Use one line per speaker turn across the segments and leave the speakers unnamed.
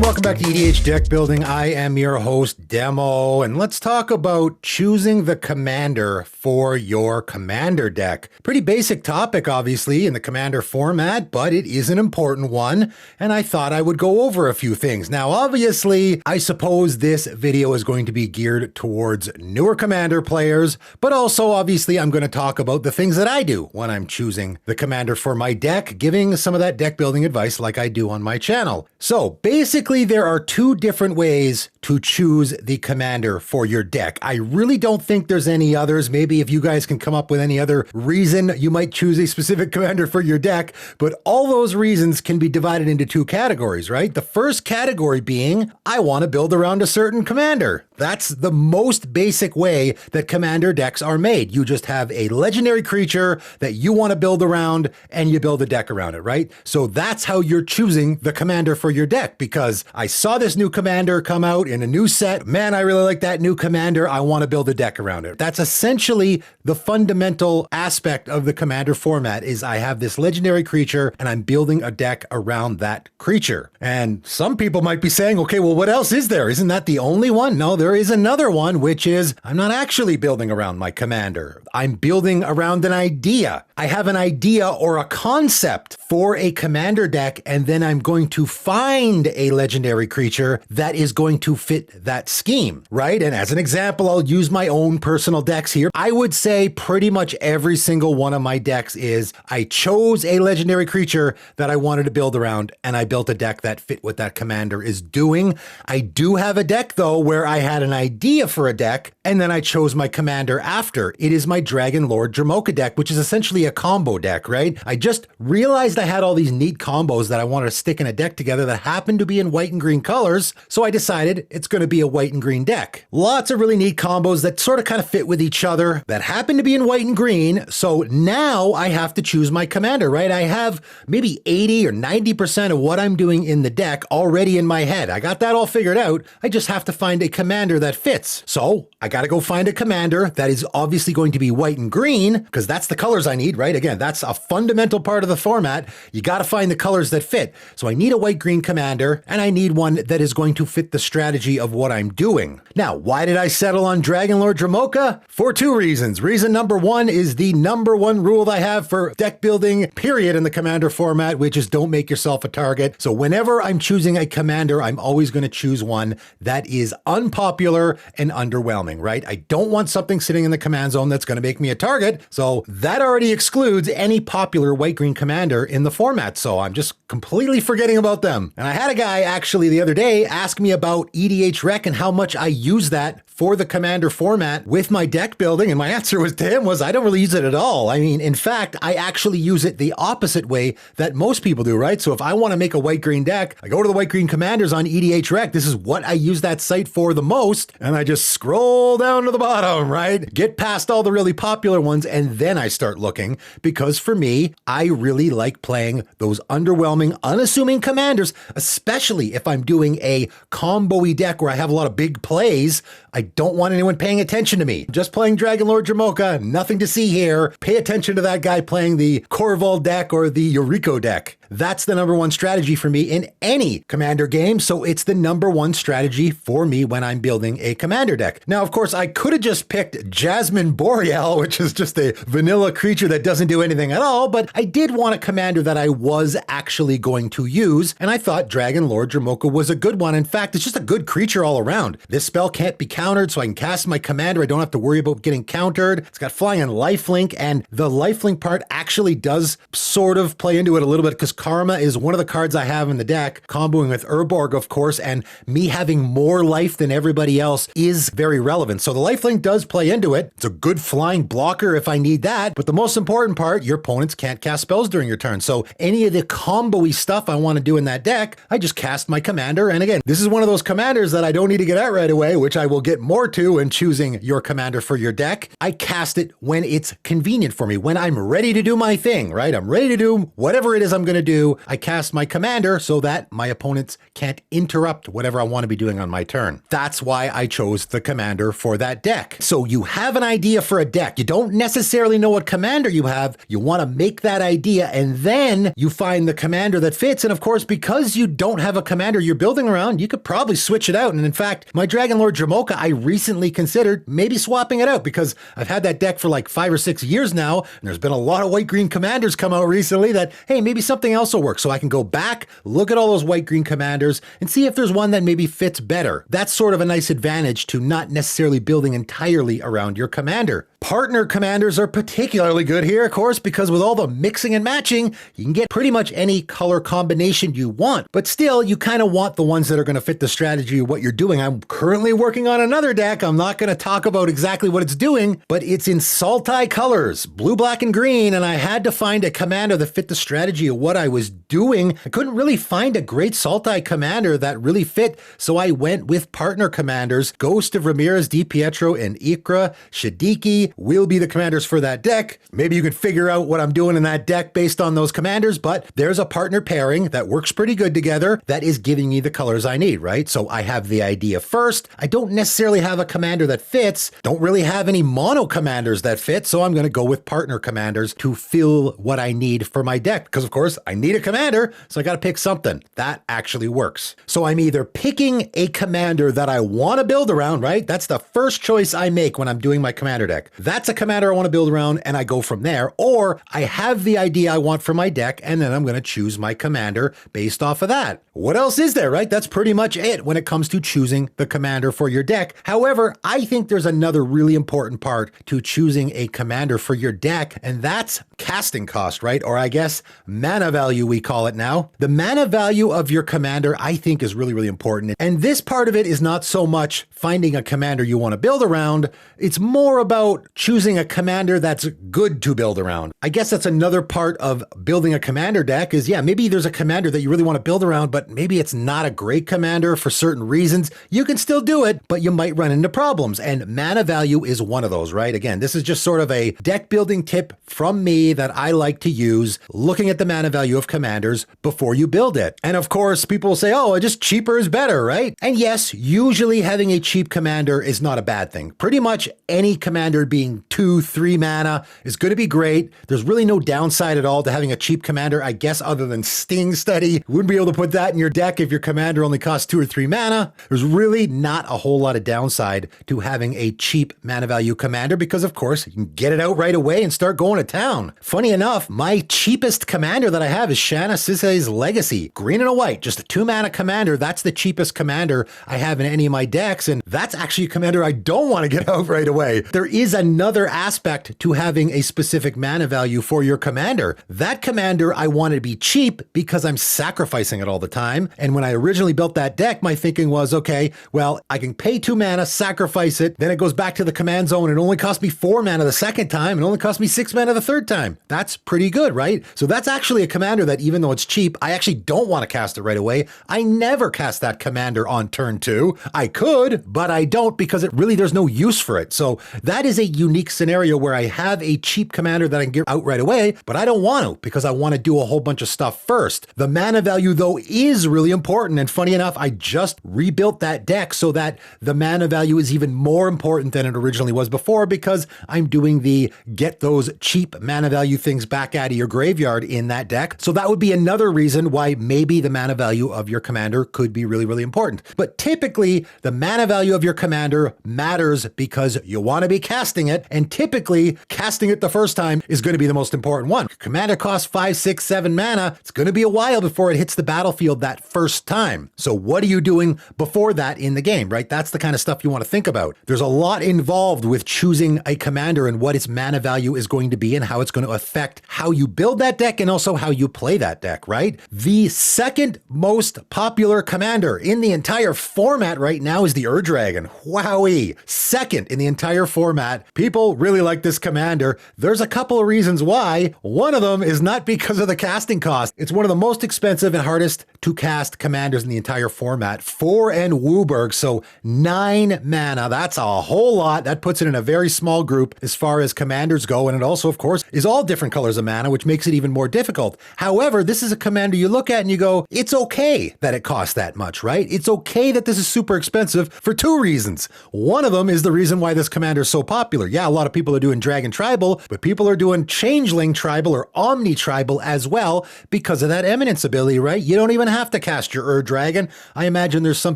welcome back to EDH Deck Building. I am your host, Demo, and let's talk about choosing the commander for your commander deck. Pretty basic topic, obviously, in the commander format, but it is an important one, and I thought I would go over a few things. Now, obviously, I suppose this video is going to be geared towards newer commander players, but also, obviously, I'm going to talk about the things that I do when I'm choosing the commander for my deck, giving some of that deck building advice like I do on my channel. So, basically, there are two different ways to choose the commander for your deck. I really don't think there's any others. Maybe if you guys can come up with any other reason you might choose a specific commander for your deck, but all those reasons can be divided into two categories, right? The first category being, I want to build around a certain commander. That's the most basic way that commander decks are made. You just have a legendary creature that you want to build around and you build a deck around it, right? So that's how you're choosing the commander for your deck, because I saw this new commander come out in a new set. Man, I really like that new commander. I want to build a deck around it. That's essentially the fundamental aspect of the commander format is I have this legendary creature and I'm building a deck around that creature. And some people might be saying, okay, well, what else is there? Isn't that the only one? No, there is another one, which is I'm not actually building around my commander. I'm building around an idea. I have an idea or a concept for a commander deck, and then I'm going to find a legendary creature that is going to fit that scheme, right? And as an example, I'll use my own personal decks here. I would say pretty much every single one of my decks is I chose a legendary creature that I wanted to build around, and I built a deck that fit what that commander is doing. I do have a deck, though, where I had an idea for a deck, and then I chose my commander after. It is my Dragon Lord Dromoka deck, which is essentially a combo deck, right? I just realized I had all these neat combos that I wanted to stick in a deck together that happened to be in white and green colors, so I decided it's going to be a white and green deck. Lots of really neat combos that sort of kind of fit with each other that happen to be in white and green, so now I have to choose my commander, right? I have maybe 80 or 90% of what I'm doing in the deck already in my head. I got that all figured out. I just have to find a commander that fits. So I got to go find a commander that is obviously going to be white and green, because that's the colors I need, right? Again, that's a fundamental part of the format. You got to find the colors that fit. So I need a white-green commander, and I need one that is going to fit the strategy of what I'm doing. Now, why did I settle on Dragon Lord Dromoka? For two reasons. Reason number one is the number one rule that I have for deck building, period, in the commander format, which is don't make yourself a target. So whenever I'm choosing a commander, I'm always going to choose one that is unpopular and underwhelming, right? I don't want something sitting in the command zone that's going to make me a target. So that already excludes any popular white-green commander in the format. So I'm just completely forgetting about them. And I had a guy actually the other day ask me about EDH Rec and how much I use that for the commander format with my deck building. And my answer was to him was, I don't really use it at all. I mean, in fact, I actually use it the opposite way that most people do, right? So if I want to make a white-green deck, I go to the white-green commanders on EDH Rec. This is what I use that site for the most. And I just scroll down to the bottom, right? Get past all the really popular ones. And then I start looking, because for me, I really like playing those underwhelming, unassuming commanders, especially if I'm doing a combo-y deck where I have a lot of big plays. I don't want anyone paying attention to me. Just playing Dragon Lord Dromoka, nothing to see here. Pay attention to that guy playing the Korval deck or the Yuriko deck. That's the number one strategy for me in any commander game, so it's the number one strategy for me when I'm building a commander deck. Now, of course, I could have just picked Jasmine Boreal, which is just a vanilla creature that doesn't do anything at all, but I did want a commander that I was actually going to use, and I thought Dragon Lord Dromoka was a good one. In fact, it's just a good creature all around. This spell can't be countered, so I can cast my commander. I don't have to worry about getting countered. It's got flying and lifelink, and the lifelink part actually does sort of play into it a little bit, because Karma is one of the cards I have in the deck, comboing with Urborg, of course, and me having more life than everybody else is very relevant. So the lifelink does play into it. It's a good flying blocker if I need that, but the most important part, your opponents can't cast spells during your turn. So any of the combo-y stuff I want to do in that deck, I just cast my commander. And again, this is one of those commanders that I don't need to get out right away, which I will get more to in choosing your commander for your deck. I cast it when it's convenient for me, when I'm ready to do my thing, right? I'm ready to do whatever it is I'm going to do? I cast my commander so that my opponents can't interrupt whatever I want to be doing on my turn. That's why I chose the commander for that deck. So you have an idea for a deck. You don't necessarily know what commander you have. You want to make that idea, and then you find the commander that fits. And of course, because you don't have a commander you're building around, you could probably switch it out. And in fact, my Dragonlord Jamoka, I recently considered maybe swapping it out because I've had that deck for like 5 or 6 years now, and there's been a lot of white-green commanders come out recently that, hey, maybe something else will work. So I can go back, look at all those white-green commanders, and see if there's one that maybe fits better. That's sort of a nice advantage to not necessarily building entirely around your commander. Partner commanders are particularly good here, of course, because with all the mixing and matching, you can get pretty much any color combination you want. But still, you kind of want the ones that are going to fit the strategy of what you're doing. I'm currently working on another deck. I'm not going to talk about exactly what it's doing, but it's in Sultai colors, blue, black, and green, and I had to find a commander that fit the strategy of what I was doing. I couldn't really find a great Sultai commander that really fit, so I went with partner commanders. Ghost of Ramirez, DiPietro, and Ikra Shadiki will be the commanders for that deck. Maybe you could figure out what I'm doing in that deck based on those commanders, but there's a partner pairing that works pretty good together that is giving me the colors I need, right? So I have the idea first. I don't necessarily have a commander that fits, don't really have any mono commanders that fit, so I'm going to go with partner commanders to fill what I need for my deck, because of course I need a commander, so I got to pick something. That actually works. So I'm either picking a commander that I want to build around, right? That's the first choice I make when I'm doing my commander deck. That's a commander I want to build around, and I go from there. Or I have the idea I want for my deck, and then I'm going to choose my commander based off of that. What else is there, right? That's pretty much it when it comes to choosing the commander for your deck. However, I think there's another really important part to choosing a commander for your deck, and that's casting cost, right? Or I guess mana value, we call it now. The mana value of your commander, I think, is really, really important. And this part of it is not so much finding a commander you want to build around. It's more about choosing a commander that's good to build around. I guess that's another part of building a commander deck is, yeah, maybe there's a commander that you really want to build around, but maybe it's not a great commander for certain reasons. You can still do it, but you might run into problems, and mana value is one of those, right? Again, this is just sort of a deck building tip from me that I like to use, looking at the mana value of commanders before you build it. And of course, people will say, oh, just cheaper is better, right? And yes, usually having a cheap commander is not a bad thing. Pretty much any commander being 2-3 mana is going to be great. There's really no downside at all to having a cheap commander, I guess, other than Sting Study. You wouldn't be able to put that in your deck if your commander only costs 2 or 3 mana. There's really not a whole lot of downside to having a cheap mana value commander because, of course, you can get it out right away and start going to town. Funny enough, my cheapest commander that I have is Shanna Sisay's Legacy. Green and a white, just a 2 mana commander. That's the cheapest commander I have in any of my decks, and that's actually a commander I don't want to get out right away. There is another aspect to having a specific mana value for your commander. That commander I want to be cheap because I'm sacrificing it all the time. And when I originally built that deck, my thinking was, okay, well, I can pay 2 mana, sacrifice it, then it goes back to the command zone. It only cost me 4 mana the second time, and only cost me 6 mana the third time. That's pretty good, right? So that's actually a commander that, even though it's cheap, I actually don't want to cast it right away. I never cast that commander on turn 2. I could, but I don't because there's no use for it. So that is a unique scenario where I have a cheap commander that I can get out right away, but I don't want to because I want to do a whole bunch of stuff first. The mana value, though, is really important. And funny enough, I just rebuilt that deck so that the mana value is even more important than it originally was before because I'm doing the get those cheap mana value things back out of your graveyard in that deck. So that would be another reason why maybe the mana value of your commander could be really, really important. But typically, the mana value of your commander matters because you want to be casting it, and typically casting it the first time is going to be the most important one. Commander costs 5, 6, 7 mana. It's going to be a while before it hits the battlefield that first time. So what are you doing before that in the game, right? That's the kind of stuff you want to think about. There's a lot involved with choosing a commander and what its mana value is going to be and how it's going to affect how you build that deck and also how you play that deck, right? The second most popular commander in the entire format right now is the Ur-Dragon. Wowee! second in the entire format. People really like this commander. There's a couple of reasons why. One of them is not because of the casting cost. It's one of the most expensive and hardest to cast commanders in the entire format. 4 and WUBRG, so 9 mana. That's a whole lot. That puts it in a very small group as far as commanders go, and it also, of course, is all different colors of mana, which makes it even more difficult. However, this is a commander you look at and you go, it's okay that it costs that much, right? It's okay that this is super expensive for 2 reasons. One of them is the reason why this commander is so popular. Yeah, a lot of people are doing Dragon Tribal, but people are doing Changeling Tribal or Omni Tribal as well because of that Eminence ability, right? You don't even have to cast your Ur-Dragon. I imagine there's some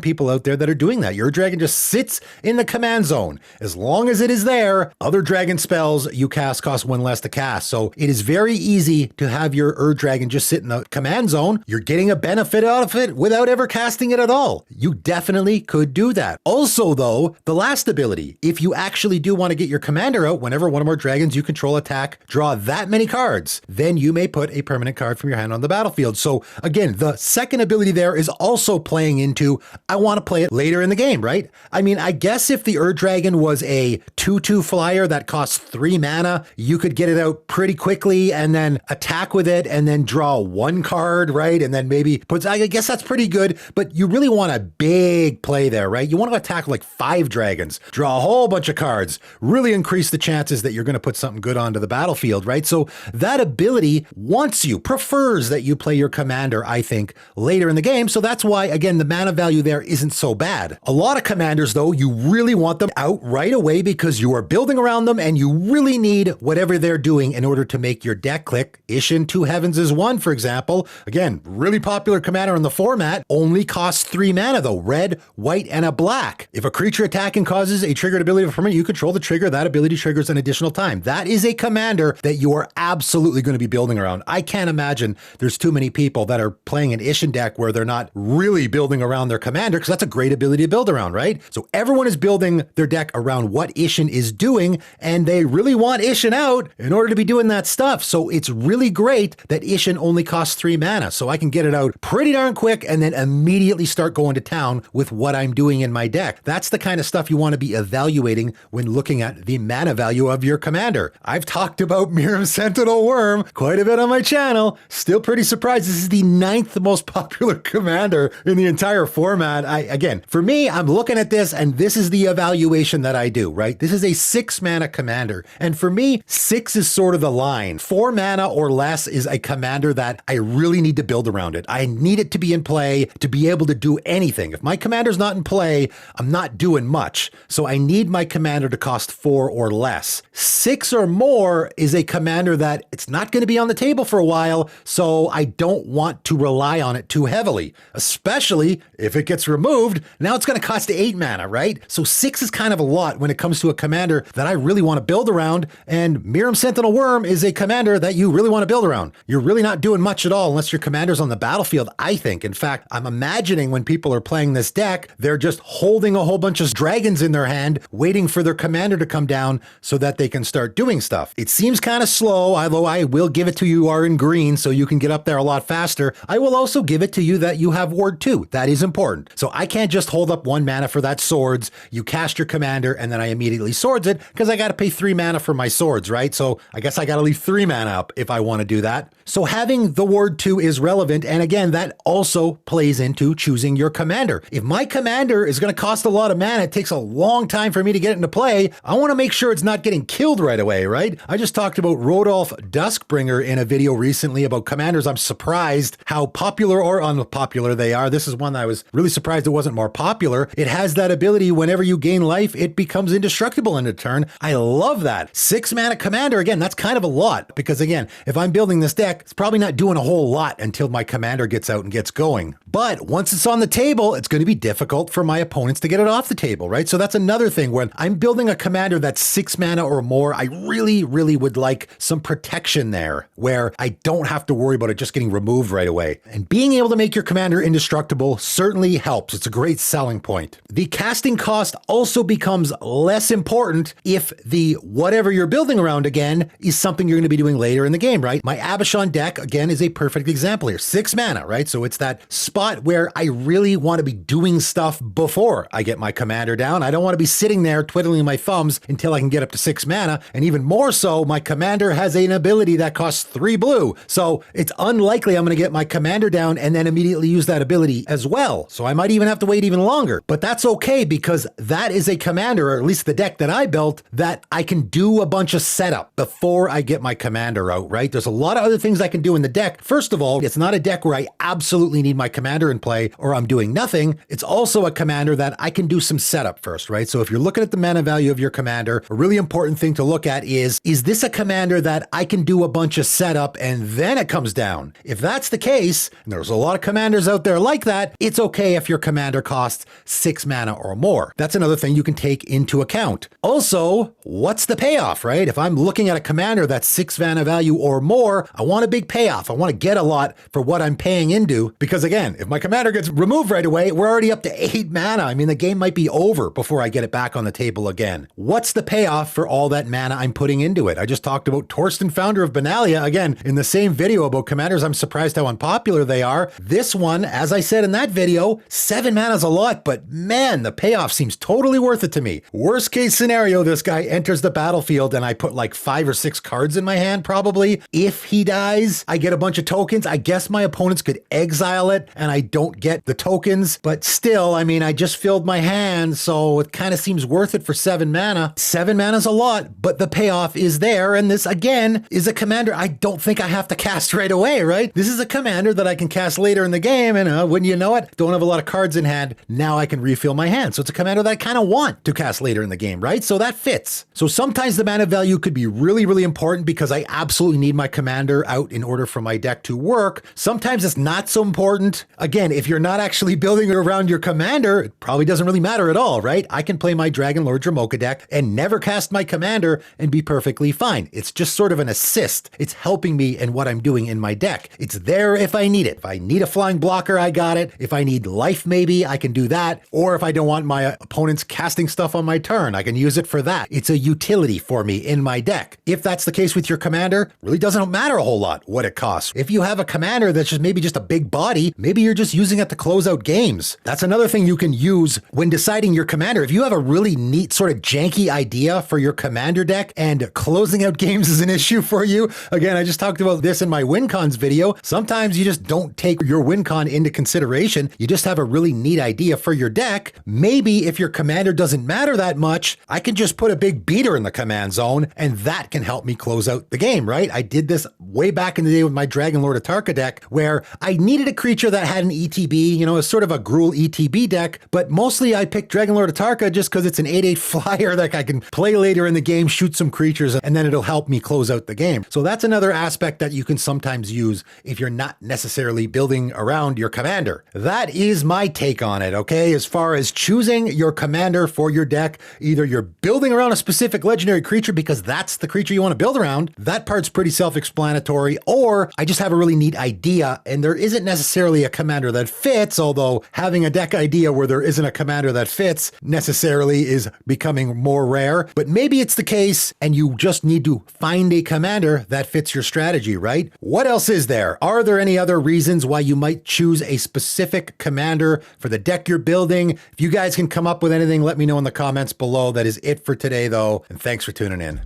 people out there that are doing that. Your Ur-Dragon just sits in the command zone. As long as it is there, other dragon spells you cast cost 1 less to cast. So it is very easy to have your Ur-Dragon just sit in the command zone. You're getting a benefit out of it without ever casting it at all. You definitely could do that. Also though, the last ability, if you actually do want to get your commander out whenever one or more dragons you control attack, draw that many cards, then you may put a permanent card from your hand on the battlefield. So again, the second ability there is also playing into, I want to play it later in the game, right? I mean, I guess if the Ur-Dragon was a 2/2 flyer that costs 3 mana, you could get it out pretty quickly and then attack with it and then draw 1 card, right? And then maybe put, I guess that's pretty good, but you really want a big play there, right? You want to attack like 5 dragons, draw a whole bunch of cards, really increase the chances that you're going to put something good onto the battlefield, right? So that ability wants you, prefers that you play your commander, I think, later in the game. So that's why, again, the mana value there isn't so bad. A lot of commanders, though, you really want them out right away because you are building around them and you really need whatever they're doing in order to make your deck click. Isshin Two Heavens is one, for example. Again, really popular commander in the format, only costs 3 mana though, red, white, and a black. If a creature attacking causes a triggered ability of a permanent, you control the trigger, that ability triggers an additional time. That is a commander that you are absolutely going to be building around. I can't imagine there's too many people that are playing an Isshin deck where they're not really building around their commander, because that's a great ability to build around, right? So everyone is building their deck around what Isshin is doing, and they really want Isshin out in order to be doing that stuff. So it's really great that Isshin only costs 3 mana, so I can get it out pretty darn quick and then immediately start going to town with what I'm doing in my deck. That's the kind of stuff you want to be evaluating when looking at the mana value of your commander. I've talked about Miirym Sentinel Wyrm quite a bit on my channel. Still pretty surprised this is the 9th most popular commander in the entire format. Again, for me, I'm looking at this and this is the evaluation that I do, right? This is a 6 mana commander. And for me, 6 is sort of the line. 4 mana or less is a commander that I really need to build around it. I need it to be in play to be able to do anything. If my commander's not in play, I'm not doing much. So I need my commander to cost 4 or less. 6 or more is a commander that it's not going to be on the table for a while, so I don't want to rely on it too heavily, especially if it gets removed. Now it's going to cost 8 mana, right? So 6 is kind of a lot when it comes to a commander that I really want to build around, and Miirym Sentinel Wyrm is a commander that you really want to build around. You're really not doing much at all unless your commander's on the battlefield, I think. In fact, I'm imagining when people are playing this deck, they're just holding a whole bunch of dragons in their hand, waiting for their commander to come down so that they can start doing stuff. It seems kind of slow, although I will give it to you are in green so you can get up there a lot faster. I will also give it to you that you have Ward 2. That is important. So I can't just hold up 1 mana for that swords. You cast your commander and then I immediately swords it because I got to pay 3 mana for my swords, right? So I guess I got to leave 3 mana up if I want to do that. So having the Ward 2 is relevant. And again, that also plays into choosing your commander. If my commander is going to cost a lot of mana, it takes a long time for me to get it into play, I want to make sure it's not getting killed right away, right? I just talked about Rodolph Duskbringer in a video recently about commanders. I'm surprised how popular or unpopular they are. This is one that I was really surprised it wasn't more popular. It has that ability whenever you gain life, it becomes indestructible in a turn. I love that. 6 mana commander, again, that's kind of a lot because again, if I'm building this deck, it's probably not doing a whole lot until my commander gets out and gets going. But once it's on the table, it's going to be difficult for my opponents to get it off the table, right? So that's another thing. When I'm building a commander that's 6 mana or more, I really would like some protection there where I don't have to worry about it just getting removed right away. And being able to make your commander indestructible certainly helps. It's a great selling point. The casting cost also becomes less important if the whatever you're building around again is something you're going to be doing later in the game, right? My Abishon deck, again, is a perfect example here. 6 mana, right? So it's that spot where I really want to be doing stuff before I get my commander down. I don't want to be sitting there twiddling my thumbs until I can get up to 6 mana. And even more so, my commander has an ability that costs 3 blue. So it's unlikely I'm going to get my commander down and then immediately use that ability as well. So I might even have to wait even longer. But that's okay, because that is a commander, or at least the deck that I built, that I can do a bunch of setup before I get my commander out, right? There's a lot of other things I can do in the deck. First of all, it's not a deck where I absolutely need my commander in play or I'm doing nothing. It's also a commander that I can do some setup first, right? So if you're looking at the mana value of your commander, a really important thing to look at is this a commander that I can do a bunch of setup and then it comes down? If that's the case, and there's a lot of commanders out there like that, it's okay if your commander costs 6 mana or more. That's another thing you can take into account. Also, what's the payoff, right? If I'm looking at a commander that's 6 mana value or more, I want a big payoff. I want to get a lot for what I'm paying into, because again, if my commander gets removed right away, we're already up to 8 mana. I mean, the game might be over before I get it back on the table again. What's the payoff for all that mana I'm putting into it? I just talked about Torsten, founder of Benalia, again, in the same video about commanders. I'm surprised how unpopular they are. This one, as I said in that video, 7 mana is a lot, but man, the payoff seems totally worth it to me. Worst case scenario, this guy enters the battlefield and I put like 5 or 6 cards in my hand probably. If he dies, I get a bunch of tokens. I guess my opponents could exile it and I don't get the tokens, but still, I mean, I just filled my hand, so it kind of seems worth it for 7 mana. 7 mana is a lot, but the payoff is there, and this, again, is a commander I don't think I have to cast right away, right? This is a commander that I can cast later in the game, and wouldn't you know it, don't have a lot of cards in hand, now I can refill my hand. So it's a commander that I kind of want to cast later in the game, right? So that fits. So sometimes the mana value could be really, really important because I absolutely need my commander out in order for my deck to work. Sometimes it's not so important. Again, if you're not actually building around your commander, it probably doesn't really matter at all, right? I can play my Dragonlord Dromoka deck and never cast my commander and be perfectly fine. It's just sort of an assist. It's helping me in what I'm doing in my deck. It's there if I need it. If I need a flying blocker, I got it. If I need life, maybe I can do that. Or if I don't want my opponents casting stuff on my turn, I can use it for that. It's a utility for me in my deck. If that's the case with your commander, really doesn't matter a whole lot what it costs. If you have a commander that's just maybe just a big body, maybe you're just using it to close out games. That's another thing you can use when deciding your commander. If you have a really neat sort of janky idea for your commander deck and closing out games is an issue for you, again, I just talked about this in my win cons video. Sometimes you just don't take your win con into consideration. You just have a really neat idea for your deck. Maybe if your commander doesn't matter that much, I can just put a big beater in the command zone and that can help me close out the game, right? I did this way back in the day with my Dragonlord Atarka deck where I needed a creature that had an ETB, you know, it's sort of a Gruul ETB deck, but mostly I picked Dragonlord Atarka just because it's an 8/8 flyer that I can play later in the game, shoot some creatures, and then it'll help me close out the game. So that's another aspect that you can sometimes use if you're not necessarily building around your commander. That is my take on it, okay? As far as choosing your commander for your deck, either you're building around a specific legendary creature because that's the creature you want to build around, that part's pretty self-explanatory, or I just have a really neat idea and there isn't necessarily a commander that fits, although having a deck idea where there isn't a commander that fits necessarily is becoming more rare, but maybe it's the case and you just need to find a commander that fits your strategy, right? What else is there? Are there any other reasons why you might choose a specific commander for the deck you're building? If you guys can come up with anything, let me know in the comments below. That is it for today though, and thanks for tuning in.